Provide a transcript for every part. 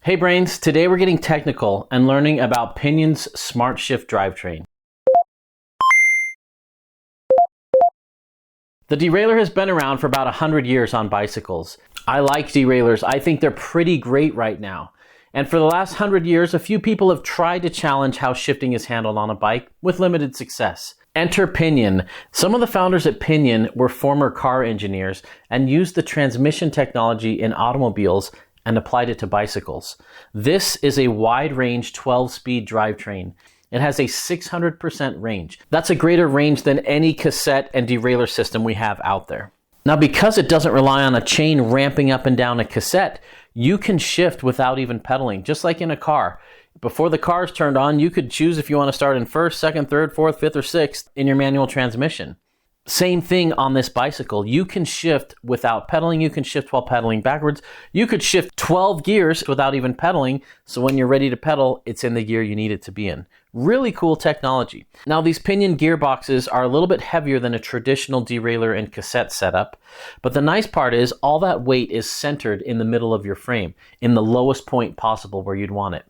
Hey brains, today we're getting technical and learning about Pinion's Smart.Shift drivetrain. The derailleur has been around for about 100 years on bicycles. I like derailleurs. I think they're pretty great right now. And for the last 100 years, a few people have tried to challenge how shifting is handled on a bike with limited success. Enter Pinion. Some of the founders at Pinion were former car engineers and used the transmission technology in automobiles and applied it to bicycles. This is a wide-range 12-speed drivetrain. It has a 600% range. That's a greater range than any cassette and derailleur system we have out there. Now, because it doesn't rely on a chain ramping up and down a cassette, you can shift without even pedaling, just like in a car. Before the car is turned on, you could choose if you want to start in first, second, third, fourth, fifth, or sixth in your manual transmission. Same thing on this bicycle. You can shift without pedaling. You can shift while pedaling backwards. You could shift 12 gears without even pedaling. So when you're ready to pedal, it's in the gear you need it to be in. Really cool technology. Now, these Pinion gearboxes are a little bit heavier than a traditional derailleur and cassette setup. But the nice part is all that weight is centered in the middle of your frame, in the lowest point possible where you'd want it.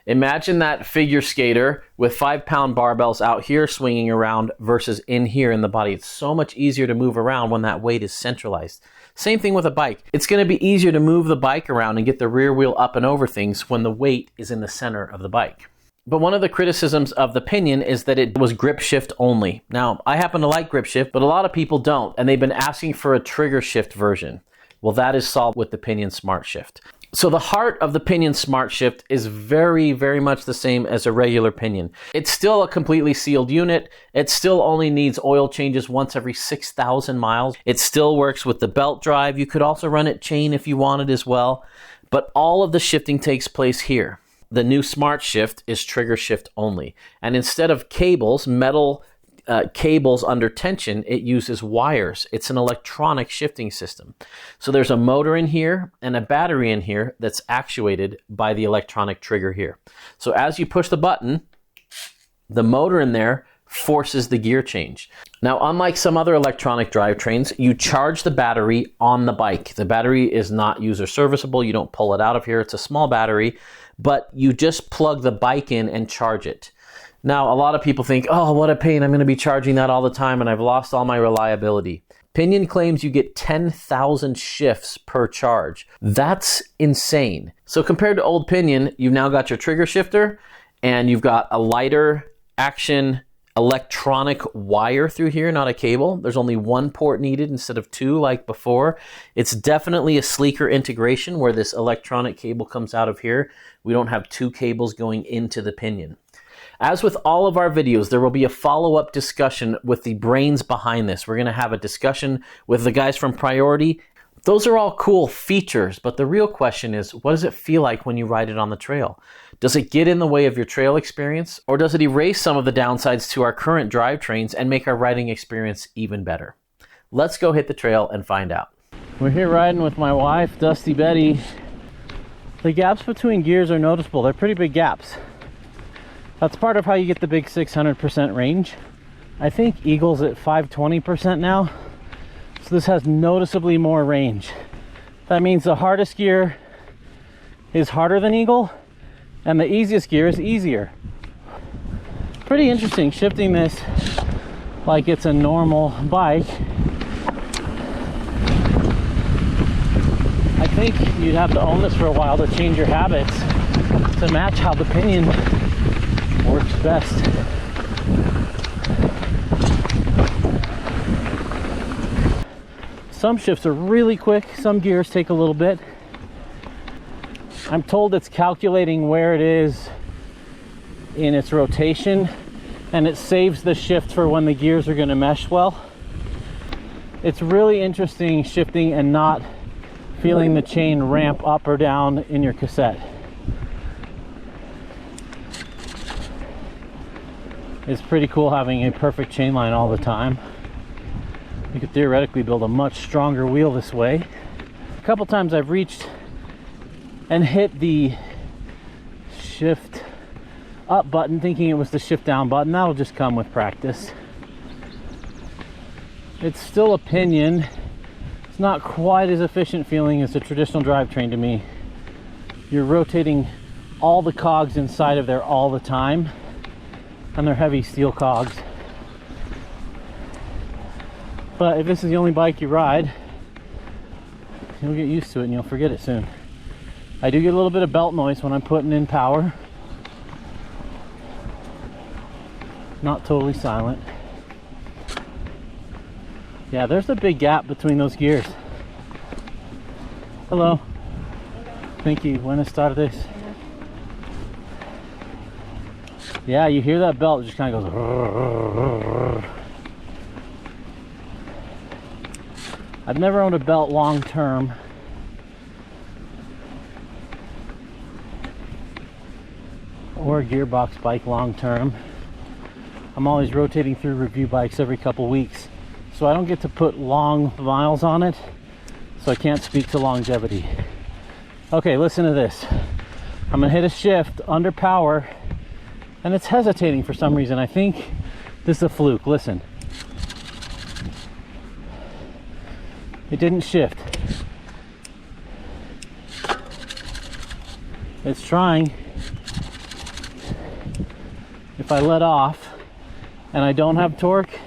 Imagine that figure skater with 5-pound barbells out here swinging around versus in here in the body. It's so much easier to move around when that weight is centralized. Same thing with a bike. It's going to be easier to move the bike around and get the rear wheel up and over things when the weight is in the center of the bike. But one of the criticisms of the Pinion is that it was grip shift only. Now, I happen to like grip shift, but a lot of people don't, and they've been asking for a trigger shift version. Well, that is solved with the Pinion Smart.Shift. So the heart of the Pinion Smart.Shift is very, very much the same as a regular Pinion. It's still a completely sealed unit. It still only needs oil changes once every 6,000 miles. It still works with the belt drive. You could also run it chain if you wanted as well. But all of the shifting takes place here. The new Smart.Shift is trigger shift only. And instead of cables, metal cables under tension, it uses wires. It's an electronic shifting system. So there's a motor in here and a battery in here that's actuated by the electronic trigger here. So as you push the button, the motor in there forces the gear change. Now, unlike some other electronic drivetrains, you charge the battery on the bike. The battery is not user serviceable. You don't pull it out of here. It's a small battery, but you just plug the bike in and charge it. Now, a lot of people think, oh, what a pain, I'm going to be charging that all the time and I've lost all my reliability. Pinion claims you get 10,000 shifts per charge. That's insane. So compared to old Pinion, you've now got your trigger shifter and you've got a lighter action electronic wire through here, not a cable. There's only one port needed instead of two like before. It's definitely a sleeker integration where this electronic cable comes out of here. We don't have two cables going into the Pinion. As with all of our videos, there will be a follow-up discussion with the brains behind this. We're going to have a discussion with the guys from Priority. Those are all cool features, but the real question is, what does it feel like when you ride it on the trail? Does it get in the way of your trail experience, or does it erase some of the downsides to our current drivetrains and make our riding experience even better? Let's go hit the trail and find out. We're here riding with my wife, Dusty Betty. The gaps between gears are noticeable. They're pretty big gaps. That's part of how you get the big 600% range. I think Eagle's at 520% now, so this has noticeably more range. That means the hardest gear is harder than Eagle, and the easiest gear is easier. Pretty interesting shifting this like it's a normal bike. I think you'd have to own this for a while to change your habits to match how the Pinion works best. Some shifts are really quick, some gears take a little bit. I'm told it's calculating where it is in its rotation, and it saves the shift for when the gears are going to mesh well. It's really interesting shifting and not feeling the chain ramp up or down in your cassette. It's pretty cool having a perfect chain line all the time. You could theoretically build a much stronger wheel this way. A couple times I've reached and hit the shift up button thinking it was the shift down button. That'll just come with practice. It's still a Pinion. It's not quite as efficient feeling as a traditional drivetrain to me. you're rotating all the cogs inside of there all the time, and they're heavy steel cogs. But if this is the only bike you ride, you'll get used to it and you'll forget it soon. I do get a little bit of belt noise when I'm putting in power. Not totally silent. Yeah, there's a big gap between those gears. Hello. Thank you. Buenas tardes. Yeah, you hear that belt, it just kind of goes. I've never owned a belt long term. Or a gearbox bike long term. I'm always rotating through review bikes every couple weeks, so I don't get to put long miles on it, so I can't speak to longevity. Okay, listen to this. I'm gonna hit a shift under power, and it's hesitating for some reason. I think this is a fluke. Listen. It didn't shift. It's trying. If I let off and I don't have torque,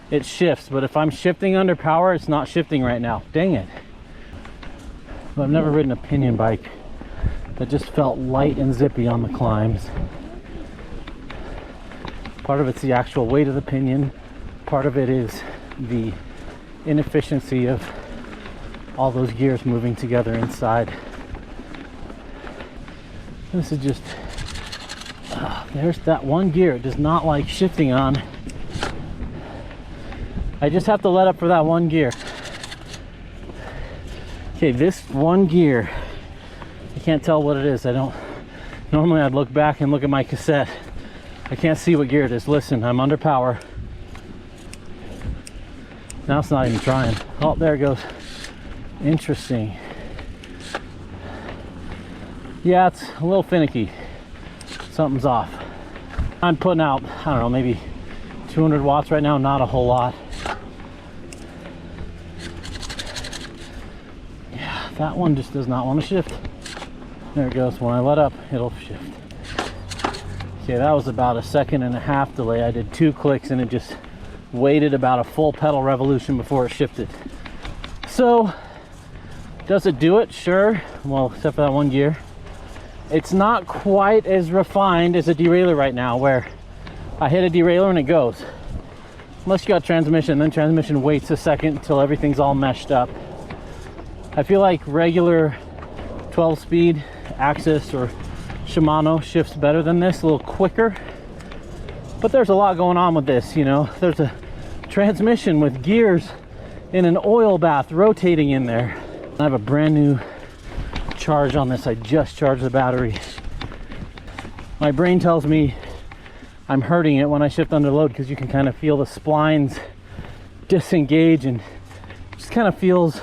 it shifts. But if I'm shifting under power, it's not shifting right now. Dang it. But I've never ridden a Pinion bike that just felt light and zippy on the climbs. Part of it's the actual weight of the Pinion. Part of it is the inefficiency of all those gears moving together inside. This is just there's that one gear it does not like shifting on. I just have to let up for that one gear. Okay, this one gear, I can't tell what it is. I don't normally. I'd look back and look at my cassette. I can't see what gear it is. Listen, I'm under power. Now it's not even trying. Oh, there it goes. Interesting. Yeah, it's a little finicky. Something's off. I'm putting out, I don't know, maybe 200 watts right now, not a whole lot. Yeah, that one just does not want to shift. There it goes. When I let up, it'll shift. Okay, that was about a 1.5 second delay. I did 2 clicks and it just waited about a full pedal revolution before it shifted. So, does it do it? Sure. Well, except for that one gear. It's not quite as refined as a derailleur right now, where I hit a derailleur and it goes. Unless you got transmission, then transmission waits a second until everything's all meshed up. I feel like regular 12-speed Axis or Shimano shifts better than this, a little quicker. But there's a lot going on with this, you know. There's a transmission with gears in an oil bath rotating in there. I have a brand new charge on this. I just charged the battery. My brain tells me I'm hurting it when I shift under load, because you can kind of feel the splines disengage, and just kind of feels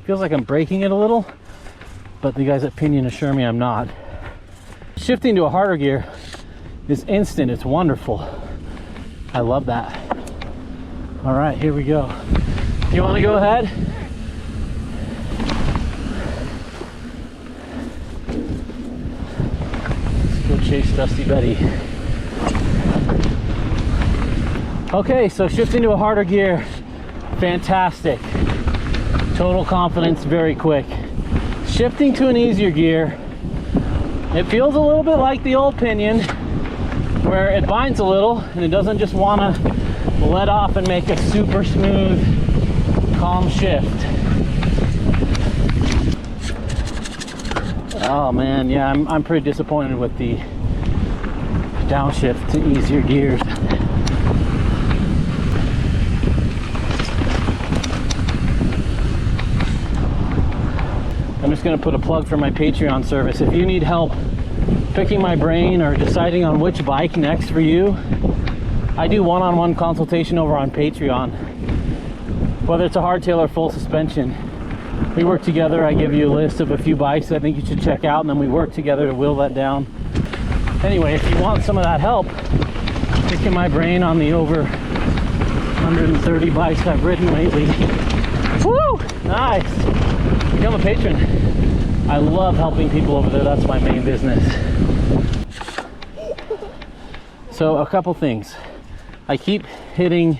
like I'm breaking it a little, but the guys at Pinion assure me I'm not. Shifting to a harder gear is instant. It's wonderful. I love that. All right, here we go. You want to go ahead? Chase Dusty Betty. Okay, so shifting to a harder gear, fantastic. Total confidence, very quick. Shifting to an easier gear, it feels a little bit like the old Pinion, where it binds a little and it doesn't just want to let off and make a super smooth, calm shift. Oh man, yeah, I'm pretty disappointed with the downshift to easier gears. I'm just going to put a plug for my Patreon service. If you need help picking my brain or deciding on which bike next for you, I do one-on-one consultation over on Patreon. Whether it's a hardtail or full suspension, we work together. I give you a list of a few bikes I think you should check out, and then we work together to whittle that down. Anyway, if you want some of that help picking my brain on the over 130 bikes I've ridden lately, woo, nice, become a patron. I love helping people over there. That's my main business. So a couple things. I keep hitting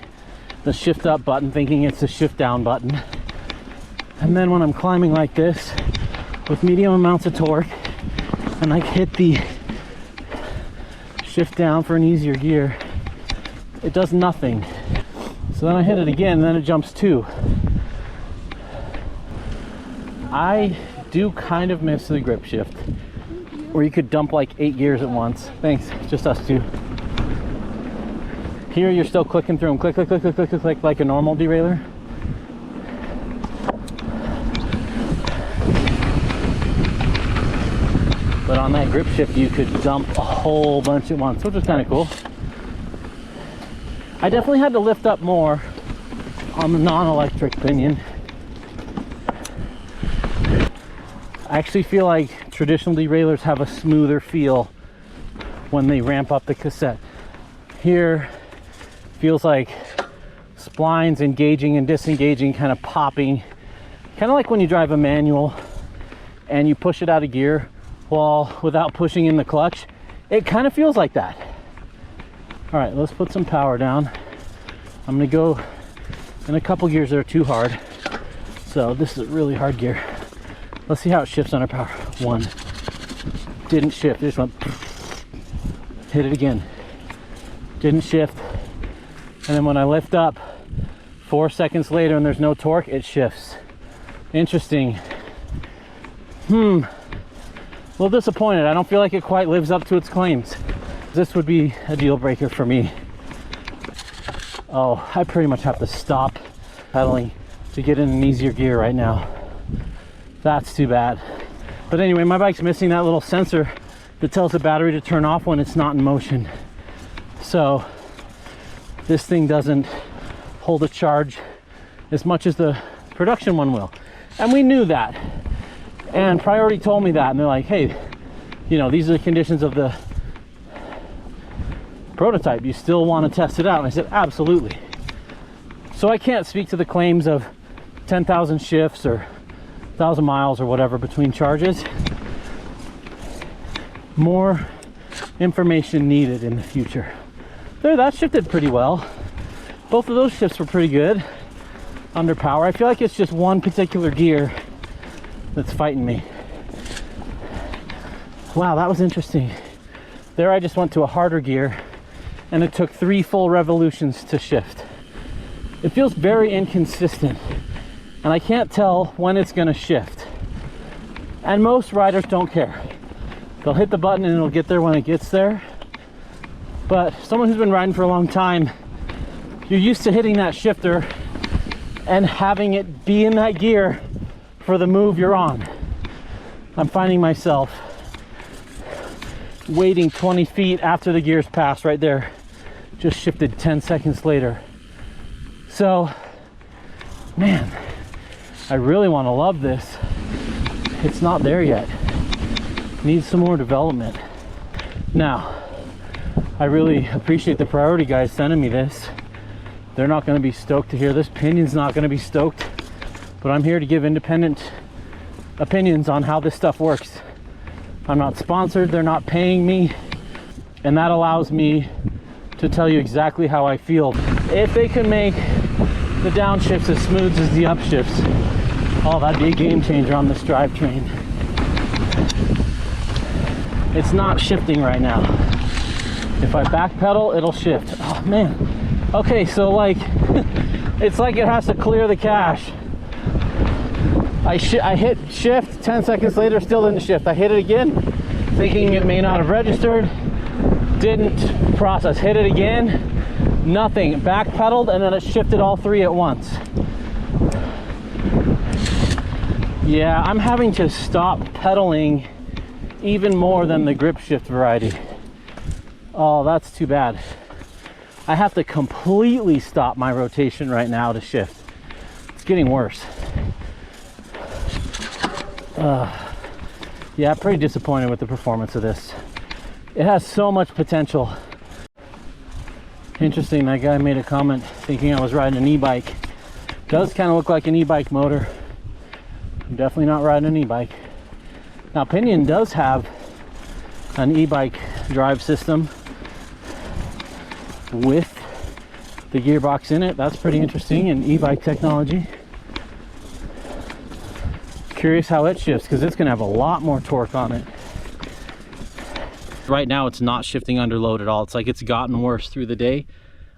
the shift up button thinking it's the shift down button. And then when I'm climbing like this with medium amounts of torque and I hit the shift down for an easier gear, it does nothing. So then I hit it again and then it jumps 2. I do kind of miss the grip shift where you could dump like 8 gears at once. Thanks, just us two. Here you're still clicking through them, click, click, click, click, click, click, click, like a normal derailleur. But on that grip shift, you could dump a whole bunch at once, which was kind of cool. I definitely had to lift up more on the non-electric Pinion. I actually feel like traditional derailleurs have a smoother feel when they ramp up the cassette. Here, feels like splines engaging and disengaging, kind of popping, kind of like when you drive a manual and you push it out of gear while without pushing in the clutch. It kind of feels like that. All right, let's put some power down. I'm gonna go in a couple gears that are too hard. So this is a really hard gear. Let's see how it shifts under power. 1, didn't shift, it just went, hit it again, didn't shift. And then when I lift up 4 seconds later and there's no torque, it shifts. Interesting. A little disappointed. I don't feel like it quite lives up to its claims. This would be a deal breaker for me. Oh, I pretty much have to stop pedaling to get in an easier gear right now. That's too bad. But anyway, my bike's missing that little sensor that tells the battery to turn off when it's not in motion. So this thing doesn't hold a charge as much as the production one will. And we knew that. And Priority told me that. And they're like, hey, you know, these are the conditions of the prototype. You still want to test it out? And I said, absolutely. So I can't speak to the claims of 10,000 shifts or 1,000 miles or whatever between charges. More information needed in the future. There, that shifted pretty well. Both of those shifts were pretty good under power. I feel like it's just one particular gear that's fighting me. Wow, that was interesting. There I just went to a harder gear and it took 3 full revolutions to shift. It feels very inconsistent and I can't tell when it's gonna shift. And most riders don't care. They'll hit the button and it'll get there when it gets there. But someone who's been riding for a long time, you're used to hitting that shifter and having it be in that gear for the move you're on. I'm finding myself waiting 20 feet after the gears pass right there. Just shifted 10 seconds later. So, man, I really want to love this. It's not there yet. Needs some more development. Now, I really appreciate the Priority guys sending me this. They're not going to be stoked to hear this. Pinion's not going to be stoked. But I'm here to give independent opinions on how this stuff works. I'm not sponsored. They're not paying me. And that allows me to tell you exactly how I feel. If they can make the downshifts as smooth as the upshifts, oh, that'd be a game changer on this drivetrain. It's not shifting right now. If I back pedal, it'll shift. Oh man. Okay, so like, it's like it has to clear the cache. I hit shift, 10 seconds later, still didn't shift. I hit it again, thinking it may not have registered. Didn't process. Hit it again, nothing. Back pedaled, and then it shifted all 3 at once. Yeah, I'm having to stop pedaling even more than the grip shift variety. Oh, that's too bad. I have to completely stop my rotation right now to shift. It's getting worse. Yeah, pretty disappointed with the performance of this. It has so much potential. Interesting, that guy made a comment thinking I was riding an e-bike. Does kind of look like an e-bike motor. I'm definitely not riding an e-bike. Now Pinion does have an e-bike drive system with the gearbox in it. That's pretty interesting, and e-bike technology. Curious how it shifts, because it's going to have a lot more torque on it. Right now it's not shifting under load at all. It's like it's gotten worse through the day.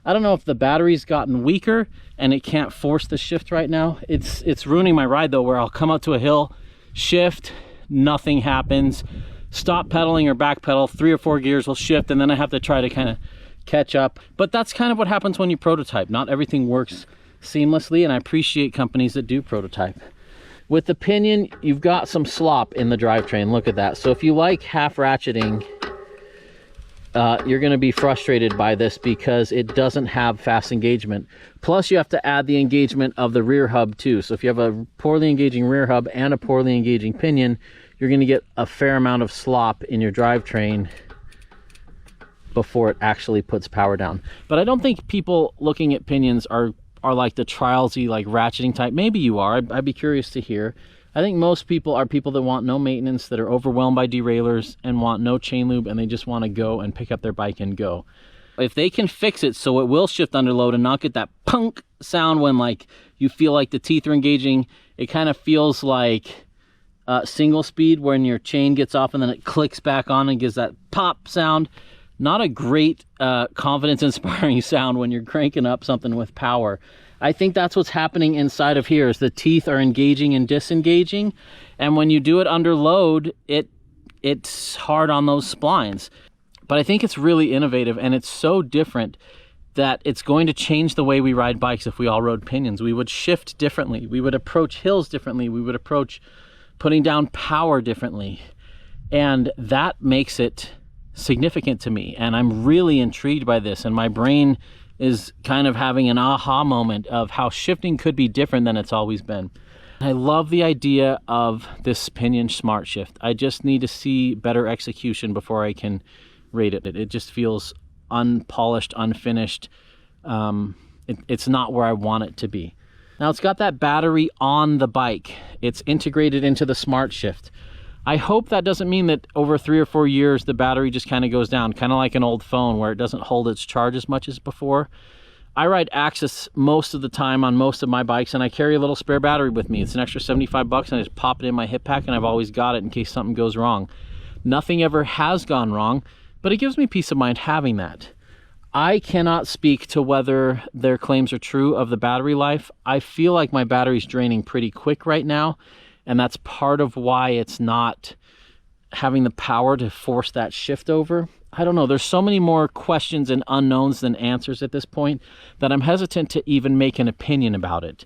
I don't know if the battery's gotten weaker and it can't force the shift right now. It's ruining my ride though, where I'll come up to a hill, shift, nothing happens, stop pedaling or back pedal, 3 or 4 gears will shift, and then I have to try to kind of catch up. But that's kind of what happens when you prototype. Not everything works seamlessly, and I appreciate companies that do prototype. With the Pinion, you've got some slop in the drivetrain. Look at that. So if you like half ratcheting, you're going to be frustrated by this because it doesn't have fast engagement. Plus you have to add the engagement of the rear hub too. So if you have a poorly engaging rear hub and a poorly engaging Pinion, you're going to get a fair amount of slop in your drivetrain before it actually puts power down. But I don't think people looking at Pinions are like the trialsy, like ratcheting type. Maybe you are. I'd be curious to hear. I think most people are people that want no maintenance, that are overwhelmed by derailleurs and want no chain lube, and they just want to go and pick up their bike and go. If they can fix it so it will shift under load and not get that punk sound when like you feel like the teeth are engaging, it kind of feels like single speed when your chain gets off and then it clicks back on and gives that pop sound. Not a great confidence inspiring sound when you're cranking up something with power. I think that's what's happening inside of here, is the teeth are engaging and disengaging, and when you do it under load, it's hard on those splines. But I think it's really innovative, and it's so different that it's going to change the way we ride bikes. If we all rode Pinions, we would shift differently, we would approach hills differently, we would approach putting down power differently, and that makes it significant to me. And I'm really intrigued by this, and my brain is kind of having an aha moment of how shifting could be different than it's always been. I love the idea of this Pinion Smart.Shift. I just need to see better execution before I can rate it. It just feels unpolished, unfinished. It's not where I want it to be. Now it's got that battery on the bike. It's integrated into the Smart.Shift. I hope that doesn't mean that over 3 or 4 years the battery just kind of goes down, kind of like an old phone where it doesn't hold its charge as much as before. I ride Axis most of the time on most of my bikes, and I carry a little spare battery with me. It's an extra 75 bucks, and I just pop it in my hip pack, and I've always got it in case something goes wrong. Nothing ever has gone wrong, but it gives me peace of mind having that. I cannot speak to whether their claims are true of the battery life. I feel like my battery's draining pretty quick right now, and that's part of why it's not having the power to force that shift over. I don't know. There's so many more questions and unknowns than answers at this point that I'm hesitant to even make an opinion about it.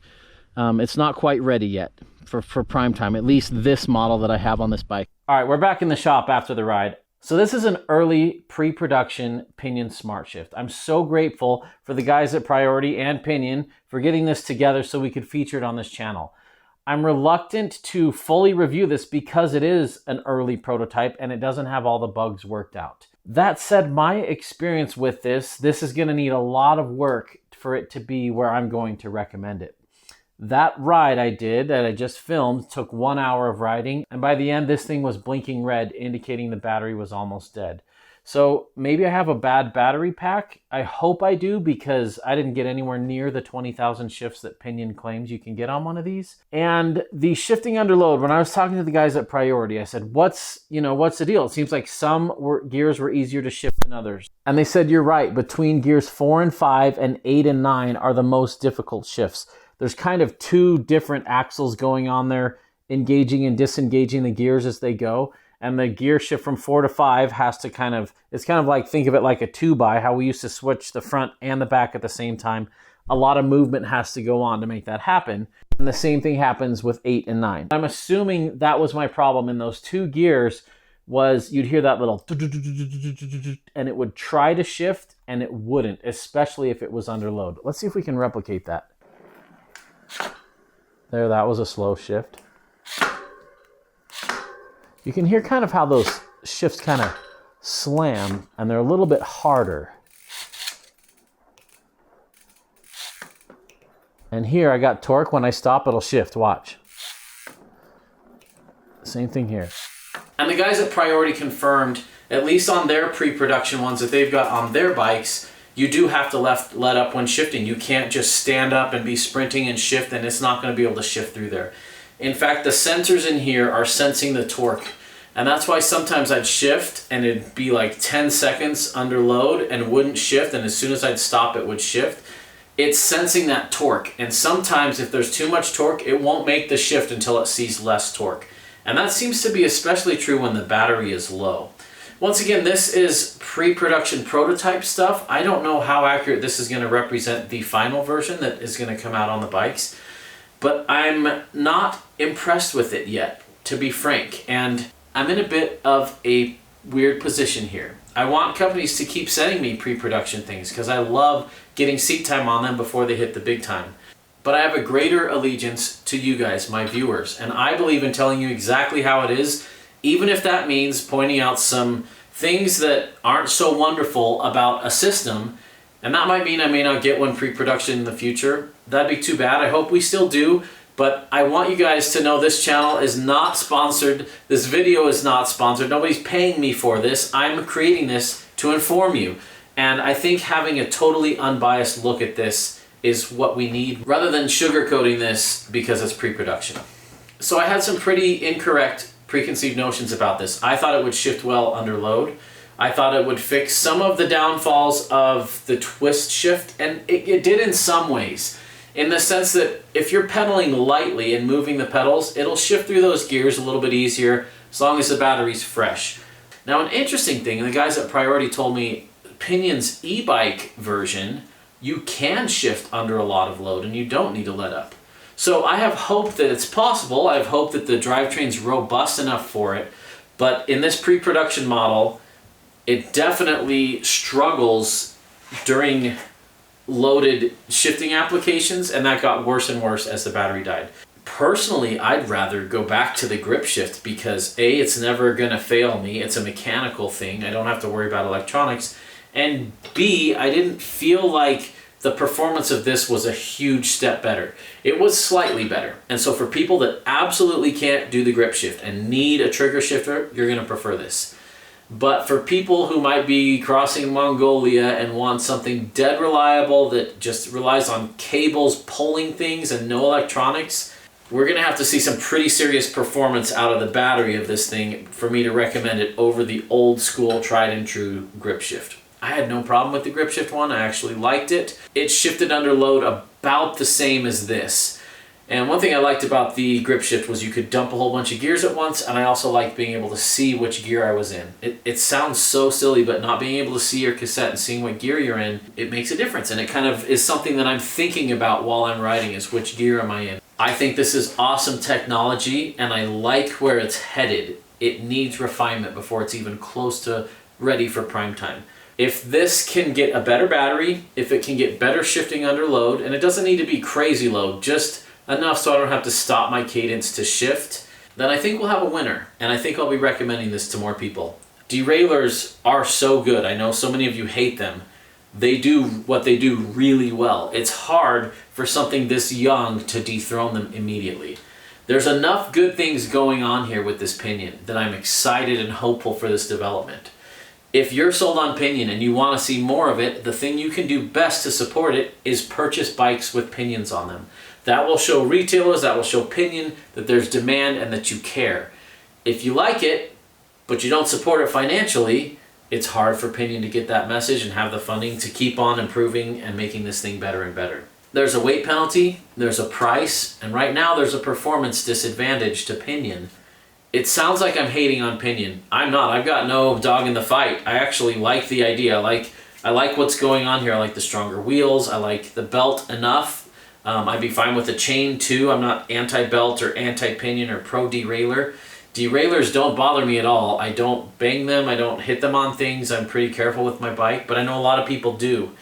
It's not quite ready yet for prime time, at least this model that I have on this bike. All right, we're back in the shop after the ride. So this is an early pre-production Pinion Smart.Shift. I'm so grateful for the guys at Priority and Pinion for getting this together so we could feature it on this channel. I'm reluctant to fully review this because it is an early prototype and it doesn't have all the bugs worked out. That said, my experience with this is going to need a lot of work for it to be where I'm going to recommend it. That ride I did, that I just filmed, took 1 hour of riding, and by the end this thing was blinking red, indicating the battery was almost dead. So maybe I have a bad battery pack. I hope I do, because I didn't get anywhere near the 20,000 shifts that Pinion claims you can get on one of these. And the shifting under load, when I was talking to the guys at Priority, I said, what's the deal? It seems like some gears were easier to shift than others. And they said, you're right, between gears 4 and 5 and 8 and 9 are the most difficult shifts. There's kind of 2 different axles going on there, engaging and disengaging the gears as they go. And the gear shift from 4 to 5 has to it's kind of like, think of it like a 2x, how we used to switch the front and the back at the same time. A lot of movement has to go on to make that happen. And the same thing happens with 8 and 9. I'm assuming that was my problem in those 2 gears, was you'd hear that little and it would try to shift and it wouldn't, especially if it was under load. Let's see if we can replicate that. There, that was a slow shift. You can hear kind of how those shifts kind of slam, and they're a little bit harder. And here I got torque. When I stop, it'll shift. Watch. Same thing here. And the guys at Priority confirmed, at least on their pre-production ones that they've got on their bikes, you do have to let up when shifting. You can't just stand up and be sprinting and shift, and it's not going to be able to shift through there. In fact, the sensors in here are sensing the torque. And that's why sometimes I'd shift and it'd be like 10 seconds under load and wouldn't shift, and as soon as I'd stop it would shift. It's sensing that torque, and sometimes if there's too much torque, it won't make the shift until it sees less torque. And that seems to be especially true when the battery is low. Once again, this is pre-production prototype stuff. I don't know how accurate this is going to represent the final version that is going to come out on the bikes, but I'm not impressed with it yet, to be frank. And I'm in a bit of a weird position here. I want companies to keep sending me pre-production things because I love getting seat time on them before they hit the big time. But I have a greater allegiance to you guys, my viewers, and I believe in telling you exactly how it is, even if that means pointing out some things that aren't so wonderful about a system. And that might mean I may not get one pre-production in the future. That'd be too bad. I hope we still do. But I want you guys to know this channel is not sponsored. This video is not sponsored. Nobody's paying me for this. I'm creating this to inform you. And I think having a totally unbiased look at this is what we need, rather than sugarcoating this because it's pre-production. So I had some pretty incorrect preconceived notions about this. I thought it would shift well under load. I thought it would fix some of the downfalls of the twist shift, and it did in some ways. In the sense that if you're pedaling lightly and moving the pedals, it'll shift through those gears a little bit easier as long as the battery's fresh. Now, an interesting thing, the guys at Priority told me Pinion's e-bike version, you can shift under a lot of load and you don't need to let up. So I have hope that it's possible. I have hope that the drivetrain's robust enough for it. But in this pre-production model, it definitely struggles during loaded shifting applications, and that got worse and worse as the battery died. Personally, I'd rather go back to the grip shift because A, it's never gonna fail me. It's a mechanical thing. I don't have to worry about electronics. And B, I didn't feel like the performance of this was a huge step better. It was slightly better. And so for people that absolutely can't do the grip shift and need a trigger shifter, you're gonna prefer this. But for people who might be crossing Mongolia and want something dead reliable that just relies on cables pulling things and no electronics, we're going to have to see some pretty serious performance out of the battery of this thing for me to recommend it over the old school tried and true grip shift. I had no problem with the grip shift one. I actually liked it. It shifted under load about the same as this. And one thing I liked about the grip shift was you could dump a whole bunch of gears at once, and I also liked being able to see which gear I was in. It sounds so silly, but not being able to see your cassette and seeing what gear you're in, it makes a difference. And it kind of is something that I'm thinking about while I'm riding, is which gear am I in. I think this is awesome technology, and I like where it's headed. It needs refinement before it's even close to ready for prime time. If this can get a better battery, if it can get better shifting under load, and it doesn't need to be crazy low, just enough so I don't have to stop my cadence to shift, then I think we'll have a winner. And I think I'll be recommending this to more people. Derailleurs are so good. I know so many of you hate them. They do what they do really well. It's hard for something this young to dethrone them immediately. There's enough good things going on here with this Pinion that I'm excited and hopeful for this development. If you're sold on Pinion and you want to see more of it, the thing you can do best to support it is purchase bikes with Pinions on them. That will show retailers, that will show Pinion that there's demand and that you care. If you like it, but you don't support it financially, it's hard for Pinion to get that message and have the funding to keep on improving and making this thing better and better. There's a weight penalty, there's a price, and right now there's a performance disadvantage to Pinion. It sounds like I'm hating on Pinion. I'm not. I've got no dog in the fight. I actually like the idea. I like what's going on here. I like the stronger wheels. I like the belt enough. I'd be fine with the chain too. I'm not anti-belt or anti-Pinion or pro-derailleur. Derailleurs don't bother me at all. I don't bang them. I don't hit them on things. I'm pretty careful with my bike, but I know a lot of people do.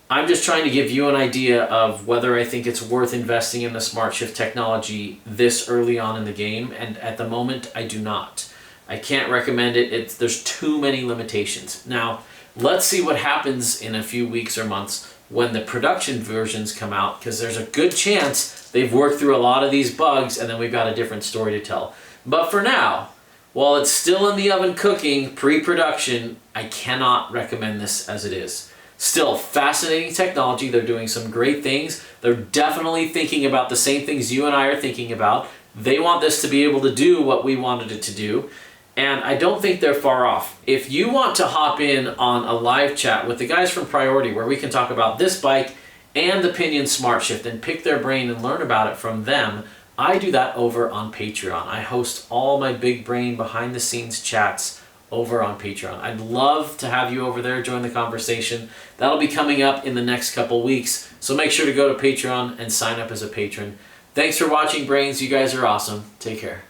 I'm just trying to give you an idea of whether I think it's worth investing in the Smart.Shift technology this early on in the game, and at the moment, I do not. I can't recommend it. There's too many limitations. Now, let's see what happens in a few weeks or months when the production versions come out, because there's a good chance they've worked through a lot of these bugs, and then we've got a different story to tell. But for now, While it's still in the oven cooking, pre-production, I cannot recommend this as it is. Still, fascinating technology. They're doing some great things. They're definitely thinking about the same things you and I are thinking about. They want this to be able to do what we wanted it to do. And I don't think they're far off. If you want to hop in on a live chat with the guys from Priority where we can talk about this bike and the Pinion Smart.Shift and pick their brain and learn about it from them, I do that over on Patreon. I host all my big brain behind the scenes chats over on Patreon. I'd love to have you over there join the conversation. That'll be coming up in the next couple weeks. So make sure to go to Patreon and sign up as a patron. Thanks for watching, Brains. You guys are awesome. Take care.